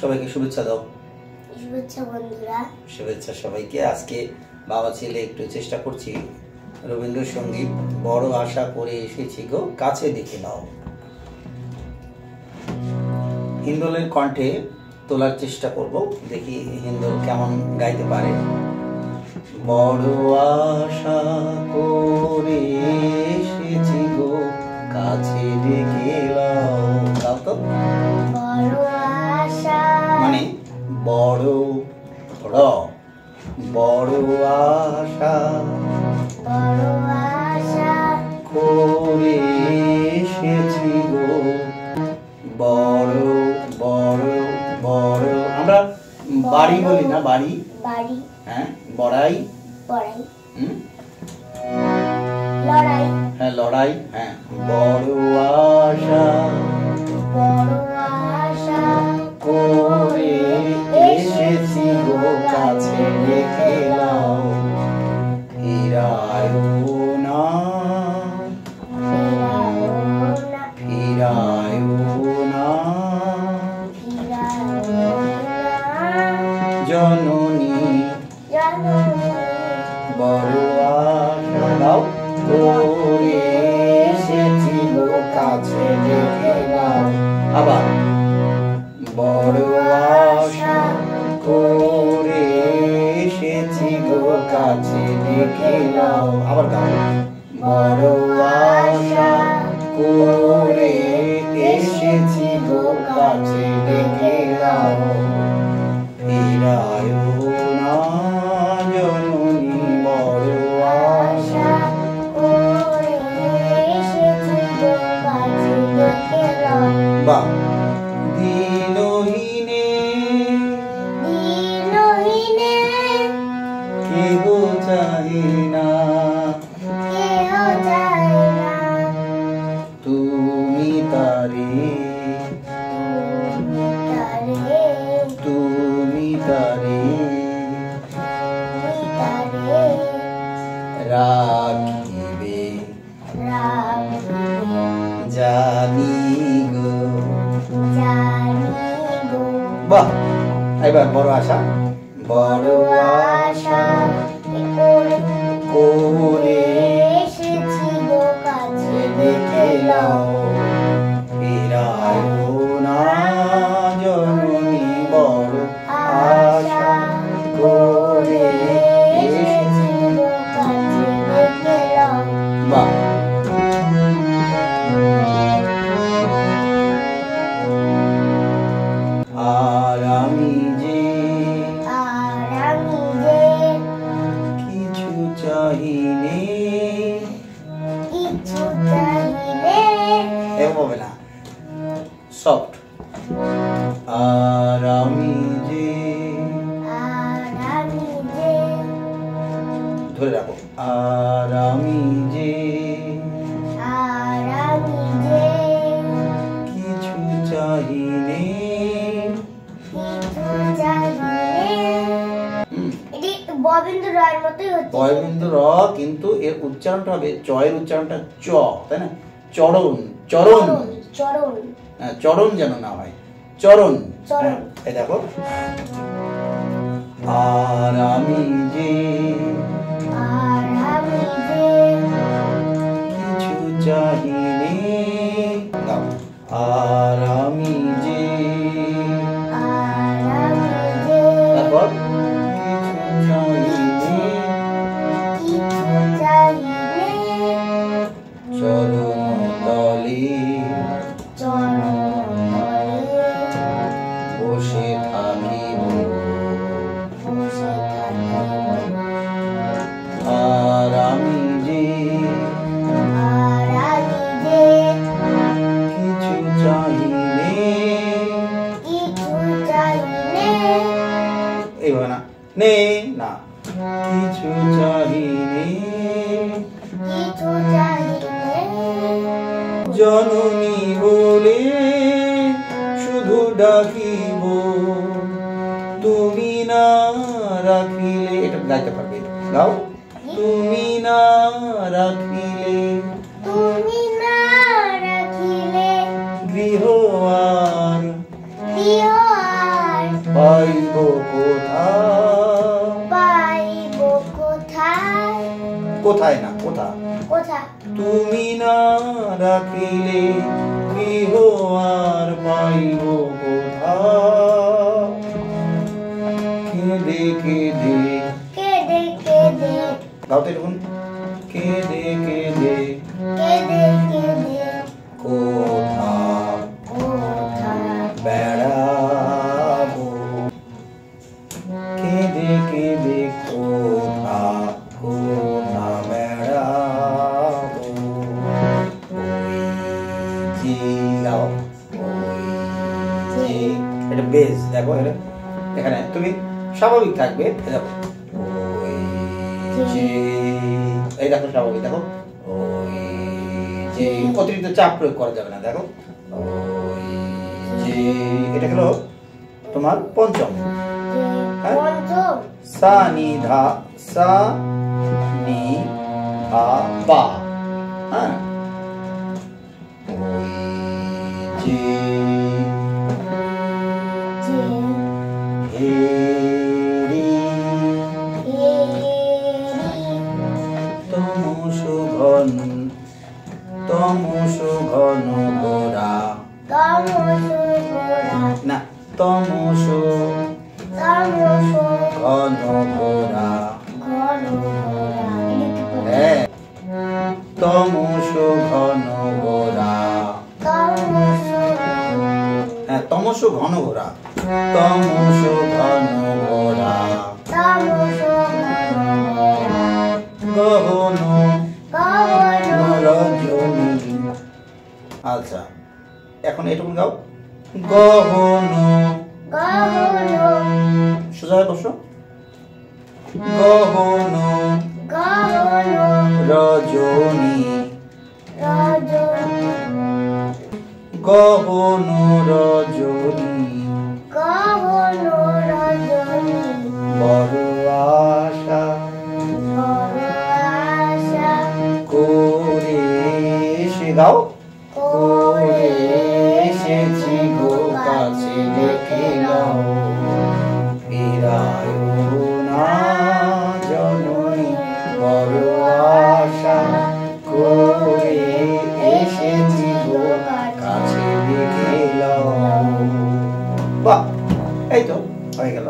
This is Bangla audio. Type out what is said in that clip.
সবাইকে শুভেচ্ছা দাও। শুভেচ্ছা বন্ধুরা। শুভেচ্ছা সবাইকে। আজকে বাবা ছেলে একটু চেষ্টা করছি রবীন্দ্রসঙ্গীত বড় আশা করে এসেছি গো কাছে দেখে নাও। হিন্দোলের কণ্ঠে তোলার চেষ্টা করব, দেখি হিন্দোল কেমন গাইতে পারে। বড় আশা করে এসেছি গো কাছে দেখে নাও। গাও তো। বড় আশা মানে বড় র বড় আশা করে এসেছি গো বড় বড় বড়। আমরা বাড়ি বলি না, বাড়ি বাড়ি, হ্যাঁ বড়াই বড়াই, লড়াই, হ্যাঁ লড়াই, হ্যাঁ বড় আশা করে এসেছি গো কাছে দেখে নাও। ফিরায়ো না জননী বড় আশা করে এসেছি গো কাছে দেখে নাও। আবার বড় আশা করে এসেছি গো কাছে দেখে নাও। আবার গাও। বড় আশা করে এসেছি গো কাছে দেখে নাও। ফিরায়ো না জননী বড় আশা করে এসেছি গো কাছে দেখে নাও। বা দিনহীনে কেহ চাহে না, তুমি তারে রাখিবে জানি গো। বাহ, এবার বড় আশা বড় আশা করে এসেছি গো কাছে দেখে নাও। ফিরায়ো না জননী বড় আশা করে এসেছি গো কাছে দেখে নাও। বাহ। আর আমি যে কিছু চাহিনে, এভাবে না, সফট। আর আমি যে ধরে রাখো। আর আমি যে কিছু চাহিনে, ববিন্দ্র রায়ের মতোই হচ্ছে। বয়বিন্দু র, কিন্তু এর উচ্চারণটা হবে চয়ের উচ্চারণটা চ, তাই না? চরণ চরণ চরণ, হ্যাঁ চরণ যেন না হয়, চরণ। চরণ। এই দেখো। আর আমি যে কিছু চাহিনে, গাও। আর আমি যে তারপর কিছু চাহিনে চরণ তলে বসে থাকিব। আর আমি যে কিছু চাহিনে, এইভাবে না, নে না, কিছু চাহিনে জননী বলে শুধু ডাকিব, তুমি না রাখিলে। এটা গাইতে পারবে, গাও। তুমি না রাখিলে গৃহ আর পাইব কোথায়, পাইব কোথায়, কোথায় না কোথা, কোথা, তুমি না রাখিলে গৃহ আর পাইব কোথায়, কেঁদে কেঁদে, কেঁদে কেঁদে, গাও তো এরকম, কেঁদে কেঁদে কেঁদে কেঁদে, কোথা কোথা, বেড়াবো, কেঁদে কেঁদে কোথা কোথা বেড়াবো, ওই যে গাও, ওই যে, এটা বেস দেখো, এটা এখানে তুমি স্বাভাবিক থাকবে, দেখো ওই যে, এই দেখো স্বাভাবিক, দেখো ওই যে, অতিরিক্ত চাপ প্রয়োগ করা যাবে না, দেখো ওই যে, এটা হলো তোমার পঞ্চম, হ্যাঁ? পঞ্চম, সা নি ধা, সা নি ধা পা, হ্যাঁ, ওই যে, যে, হে রি, হেরি, তমসু ঘন, তমসু ঘন গোরা, তমসু গোরা, না তমসু তমসু ঘন গোরা, ঘন গোরা, হ্যাঁ, তমসু ঘন গোরা, তমসু, হ্যাঁ তমসু ঘন গোরা, তমসু ঘন গোরা, তমসু ঘন গোরা, গহন গহন রজনী, আচ্ছা এখন এটুকু গাও, গহন, গহন, সোজা হয়ে বসো, গহন গহন রজনী, রজনী, গহন রজনী, গহন রজনী, বড় আশা বড় আশা করে এসে গাও, করে এসেছি গো কাছে দেখে নাও, ফিরায় না জননী, বড় আশা করে এসেছি গো কাছে দেখে নাও। বাহ, এই তো হয়ে গেল।